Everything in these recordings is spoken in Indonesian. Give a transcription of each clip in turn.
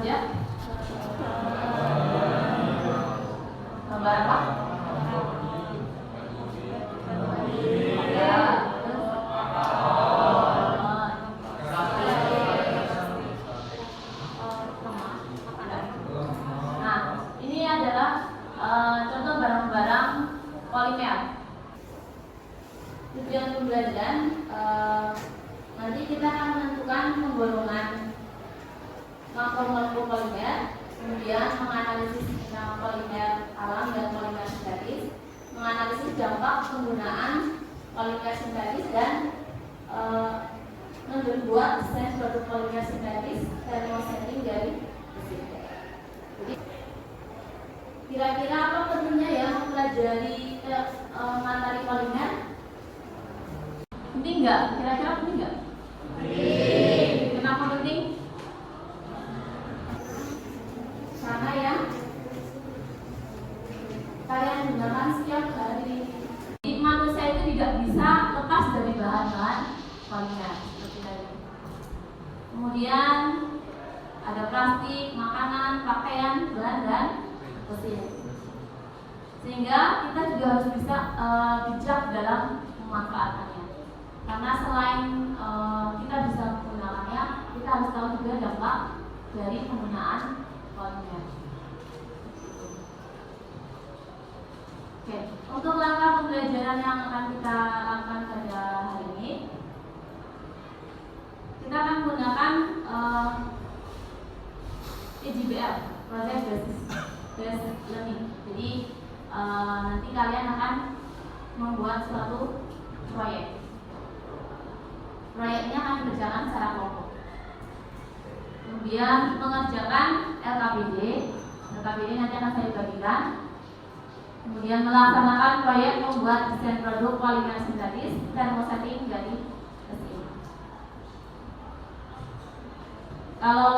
aja. Gambar apa? Nah, ini adalah contoh barang-barang polimer. Tujuan pembelajaran nanti kita akan menentukan penggolongan makromolekul polimer, kemudian menganalisis polimer alam dan polimer sintetis, menganalisis dampak penggunaan polimer sintetis dan membuat desain produk polimer sintetis thermosetting dari mesin. Jadi kira-kira apa pentingnya ya mempelajari materi polimer? Penting nggak? Kira-kira penting nggak? Penting. Kenapa penting? Karena ya kalian gunakan setiap hari. Jadi manusia itu tidak bisa lepas dari bahan-bahan polimer seperti tadi. Kemudian ada plastik, makanan, pakaian, bahan dan mesin. Sehingga kita juga harus bisa bijak dalam memanfaatkannya. Karena selain kita bisa menggunakannya, kita harus tahu juga dampak dari penggunaan polimer. Oke, untuk langkah pembelajaran yang akan kita lakukan pada hari ini, kita akan menggunakan PJBL, Project Based Learning. Jadi nanti kalian akan membuat suatu proyek. Proyeknya akan dikerjakan secara kelompok. Kemudian mengerjakan LKPD. LKPD nanti akan saya bagikan. Kemudian melaksanakan proyek membuat desain produk polimer sintetis thermosetting dari mesin. Kalau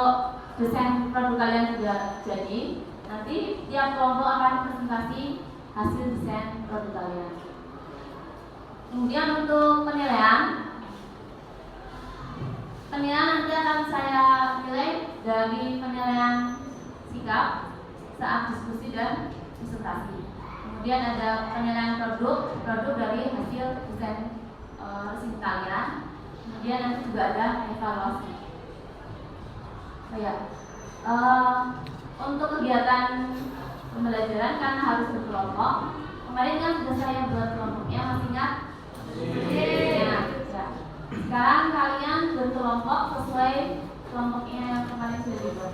desain produk kalian sudah jadi, nanti tiap kelompok akan presentasi hasil desain produk kalian. Kemudian untuk penilaian nanti akan saya nilai dari penilaian sikap saat diskusi dan presentasi. Kemudian ada penilaian produk dari hasil desain mesin kalian. Kemudian nanti juga ada evaluasi. Untuk kegiatan pembelajaran karena harus berkelompok. Kemarin kan sudah saya buat kelompoknya, masih ingat? Ya. Sekarang kalian berkelompok sesuai kelompoknya yang kemarin sudah dibuat.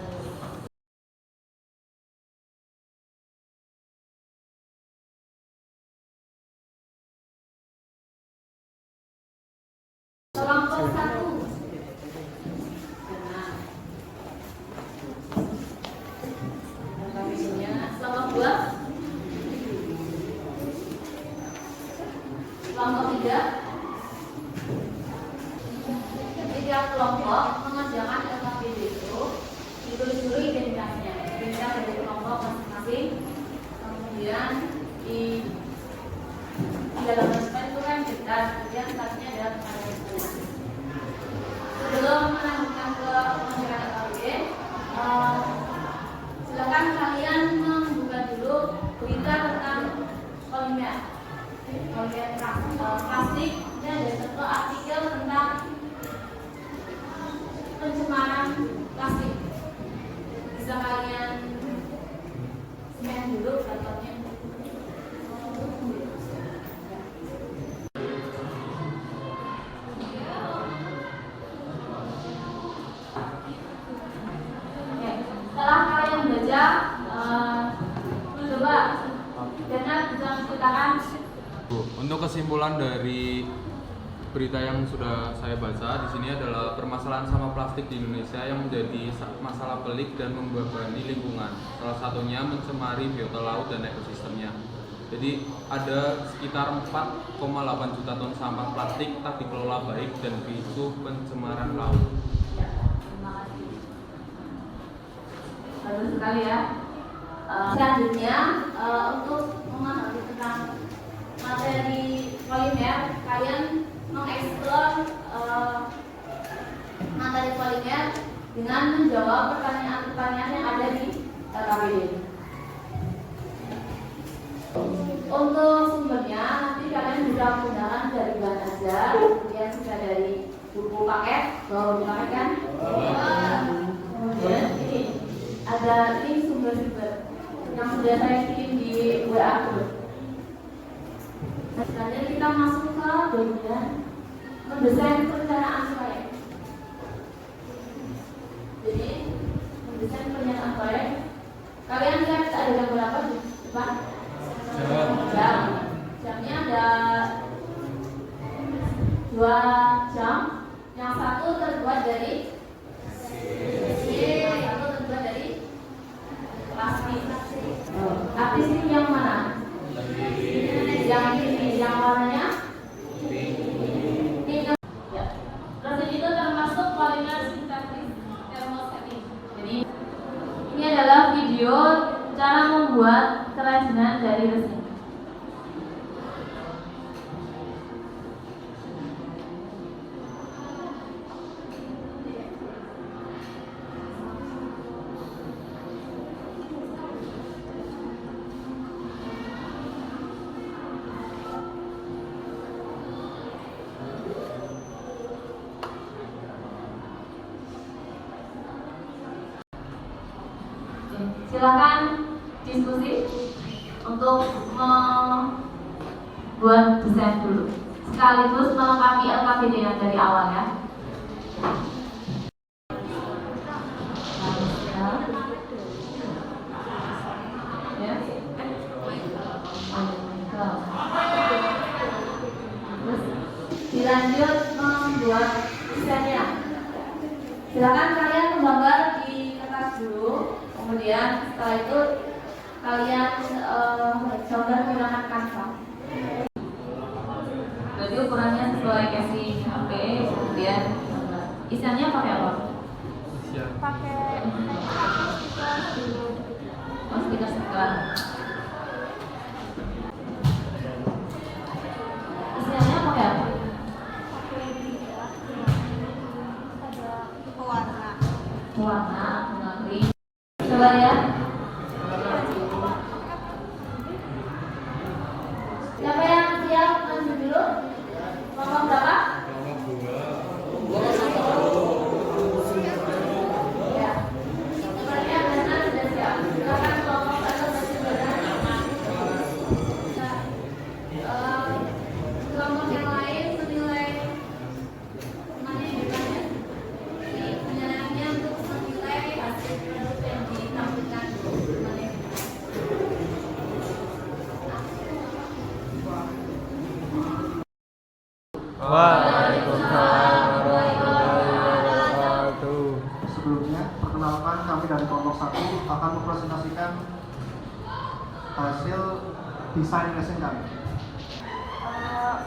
Kelompok 1. Kelompok 2. Kelompok 3. Tiap kelompok mengerjakan LKPD itu ditulis dulu identitasnya, identitas dari kelompok masing-masing. Kemudian di dalam dokumen itu kan identitas, kemudian statusnya adalah pengajuan. Sebelum melanjutkan ke pengerjaan LKPD, silakan kalian membuka dulu berita tentang polimer plastik dan ada satu artikel tentang pencemaran plastik. Bisa kalian scan dulu laptopnya. Oke, setelah kalian baca, coba dan bisa menceritakan. Untuk kesimpulan dari berita yang sudah saya baca di sini adalah permasalahan sampah plastik di Indonesia yang menjadi masalah pelik dan membebani lingkungan. Salah satunya mencemari biota laut dan ekosistemnya. Jadi ada sekitar 4,8 juta ton sampah plastik tak dikelola baik dan picu pencemaran laut. Bagus sekali ya. Selanjutnya untuk memahami tentang materi polimer, kalian mengeksplor materi polimer dengan menjawab pertanyaan-pertanyaan yang ada di LKPD. Untuk sumbernya nanti kalian bisa gunakan dari bahan ajar, kemudian juga dari buku paket, bawa buku paket kan? Kemudian ini ada link sumber-sumber yang sudah saya kirim di WA group. Selanjutnya kita masuk ke bagian mendesain perencanaan proyek. Jadi mendesain perencanaan proyek, kalian lihat ada jam berapa di depan? Jamnya ada 2 jam. Yang satu terbuat dari yang satu terbuat dari plastik. Artis ini yang mana? Yang ini, yang warnanya pink. Ya. Resin itu termasuk polimer sintetis termostatik. Jadi ini adalah video cara membuat kerajinan dari resin. Silakan diskusi untuk membuat desain dulu, sekaligus melengkapi LKPD yang dari awal ya. Terus dilanjut membuat desainnya. Silakan kalian menggambar di kertas dulu. Kemudian setelah itu kalian gambar menggunakan kanva. Jadi ukurannya sesuai casing HP. Kemudian isiannya pakai apa? Pakai stiker. Isiannya pakai apa? Warna kering. Coba ya. Siapa yang siap maju dulu? Ngomong berapa? Ya. Sepertinya benar sudah siap. Silakan kelompok satu maju benar. Kelompok yang lain menilai mana yang depannya. Penilaiannya untuk menilai hasil produk yang ditampilkan. Waalaikumsalam warahmatullahi wabarakatuh. Sebelumnya, perkenalkan kami dari kelompok 1 akan mempresentasikan hasil desain resin kami.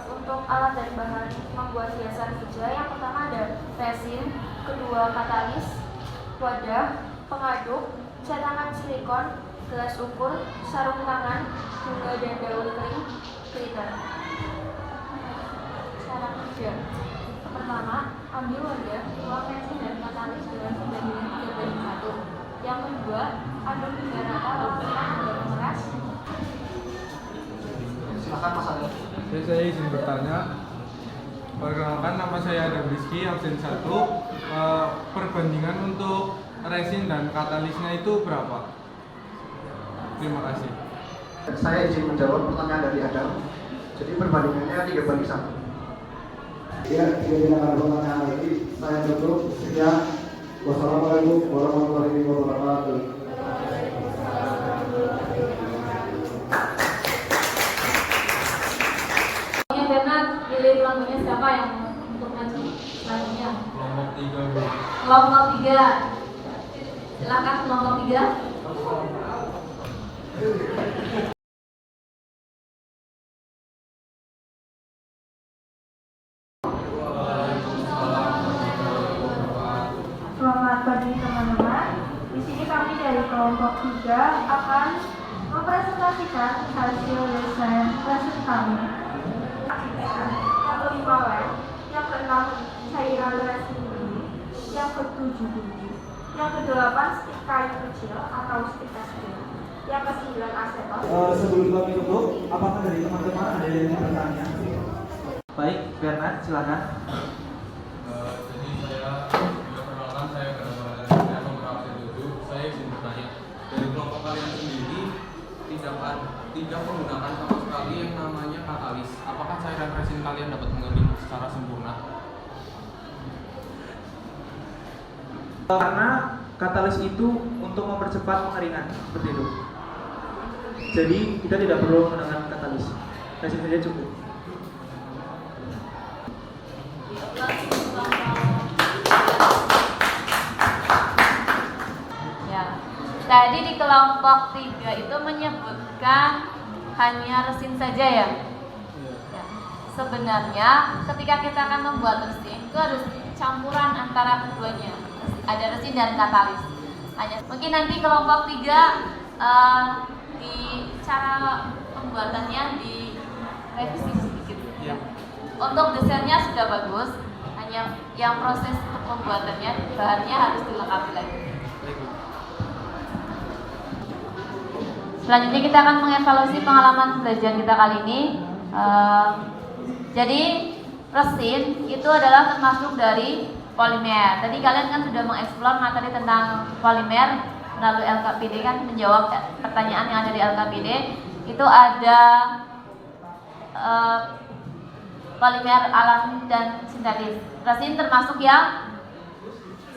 Untuk alat dan bahan membuat hiasan meja, yang pertama ada resin, kedua katalis, wadah, pengaduk, cetakan silikon, gelas ukur, sarung tangan, bunga dan daun kering, glitter. Cara kerja: pertama, ambil wadah, tuang resin dan katalis dengan pembagian 3/1. Yang kedua, aduk hingga rata lalu tekan hingga mengeras. Silakan Mas Adel. Saya izin bertanya. Perkenalkan, nama saya Adam Rizky, absen 1. Perbandingan untuk resin dan katalisnya itu berapa? Terima kasih. Saya izin menjawab pertanyaan dari Adam. Jadi perbandingannya 3/1. Ya, jika tidak ada pertanyaan lagi, saya tutup. Sekian. Wassalamualaikum warahmatullahi wabarakatuh. Bernard, pilih kelompoknya siapa yang untuk maju selanjutnya? Kelompok 3, Bu. Kelompok 3. Silakan kelompok 3. Selamat pagi teman-teman. Di sini kami dari kelompok 3 akan mempresentasikan hasil desain resin kami. Yang kelima, yang keenam, cairan resin ini. yang ke-7 biji. Yang ke-8 stik kayu kecil atau stik kecil. Yang ke-9 aseton. Sebelum kami tutup, apakah dari teman-teman ada yang ingin bertanya? Baik, Bernard, silakan. Jadi saya perkenalkan, saya Bernard nomor absen 7. Saya ingin bertanya, dari kelompok kalian sendiri tidak menggunakan sama sekali yang namanya katalis. Apakah cairan resin kalian dapat mengering secara sempurna? Karena katalis itu untuk mempercepat pengeringan, seperti itu. Jadi kita tidak perlu menggunakan katalis, resin saja cukup. Ya, tadi di kelompok 3 itu menyebutkan hanya resin saja ya. Ya. Sebenarnya ketika kita akan membuat resin itu harus campuran antara keduanya. Ada resin dan katalis. Hanya mungkin nanti kelompok 3 di cara pembuatannya direvisi sedikit. Ya. Untuk desainnya sudah bagus, hanya yang proses untuk pembuatannya bahannya harus dilengkapi lagi. Selanjutnya kita akan mengevaluasi pengalaman belajar kita kali ini. Jadi resin itu adalah termasuk dari polimer. Tadi kalian kan sudah mengeksplor materi tentang polimer melalui LKPD kan, menjawab pertanyaan yang ada di LKPD. Itu ada polimer alami dan sintetis. Resin termasuk yang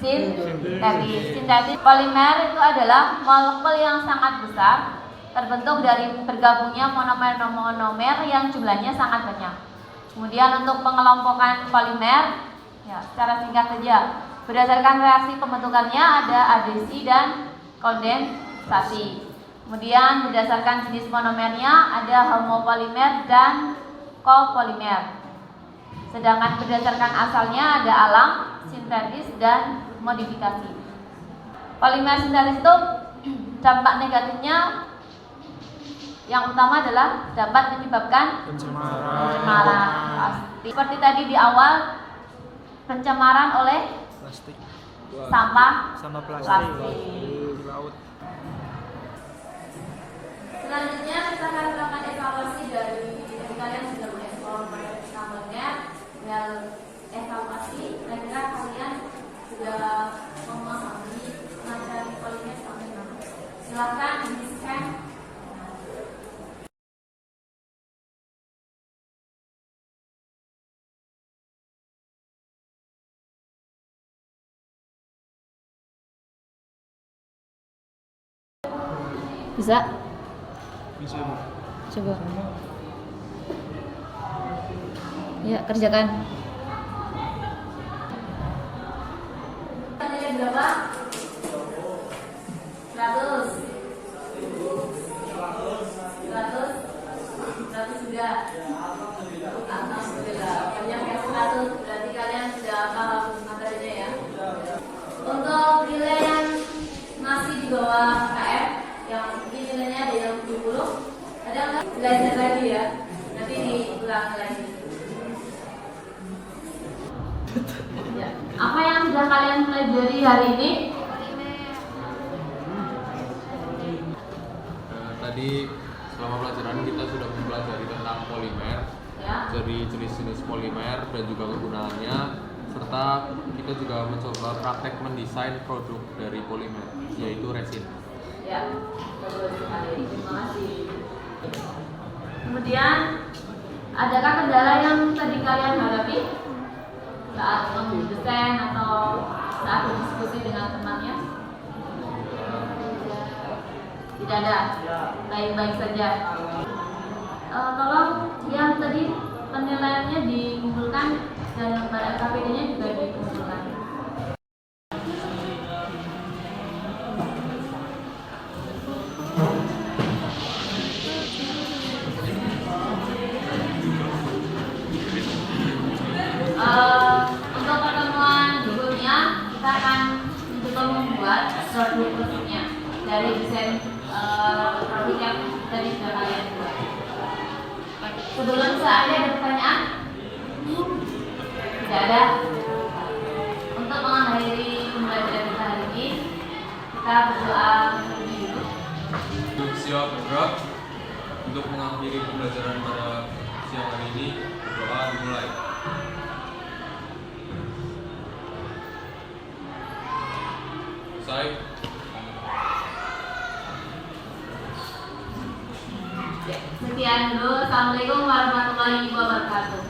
sintetis. Sintetis polimer itu adalah molekul yang sangat besar, terbentuk dari bergabungnya monomer-monomer yang jumlahnya sangat banyak. Kemudian untuk pengelompokan polimer, ya secara singkat saja, berdasarkan reaksi pembentukannya ada adesi dan kondensasi. Kemudian berdasarkan jenis monomernya ada homopolimer dan copolimer. Sedangkan berdasarkan asalnya ada alam, sintetis, dan modifikasi. Polimer sintetis itu dampak negatifnya yang utama adalah dapat menyebabkan pencemaran plastik. Seperti tadi di awal, pencemaran oleh sampah plastik. Selanjutnya kita akan melakukan evaluasi dari kalian sudah mengeksplor gambarnya. Evaluasi, kira-kira kalian sudah memahami materi polimer sampai mana? Silakan di-scan. Bisa? Bisa, Bu. Coba. Ya, kerjakan. Nilai berapa? 100. 100 sudah. Alhamdulillah. Banyak yang 100. Berarti kalian sudah paham materinya ya. Untuk nilai yang masih di bawah KF, yang mungkin nilainya ada yang 70, ada nggak belajar lagi ya? Nanti diulang lagi. Ya. Apa yang sudah kalian pelajari hari ini? Tadi selama pelajaran kita sudah mempelajari tentang polimer, Ya. dari jenis-jenis polimer dan juga kegunaannya, serta kita juga mencoba praktek mendesain produk dari polimer, yaitu resin. Ya, bagus sekali. Terima kasih. Kemudian, adakah kendala yang tadi kalian hadapi saat mendesain atau saat berdiskusi dengan temannya? Tidak ada. Baik-baik saja. Tolong yang tadi penilaiannya dikumpulkan dan lembar LKPD-nya juga dikumpulkan. Untuk pertemuan berikutnya kita akan mencoba membuat produk produknya dari desain produk yang tadi sudah kalian buat. Sebelum saya ada pertanyaan? Tidak ada. Untuk mengakhiri Kita berdoa dulu. Siap bergerak untuk mengakhiri pembelajaran pada siang hari ini. Berdoa dimulai. Selesai. Sekian dulu. Assalamualaikum warahmatullahi wabarakatuh.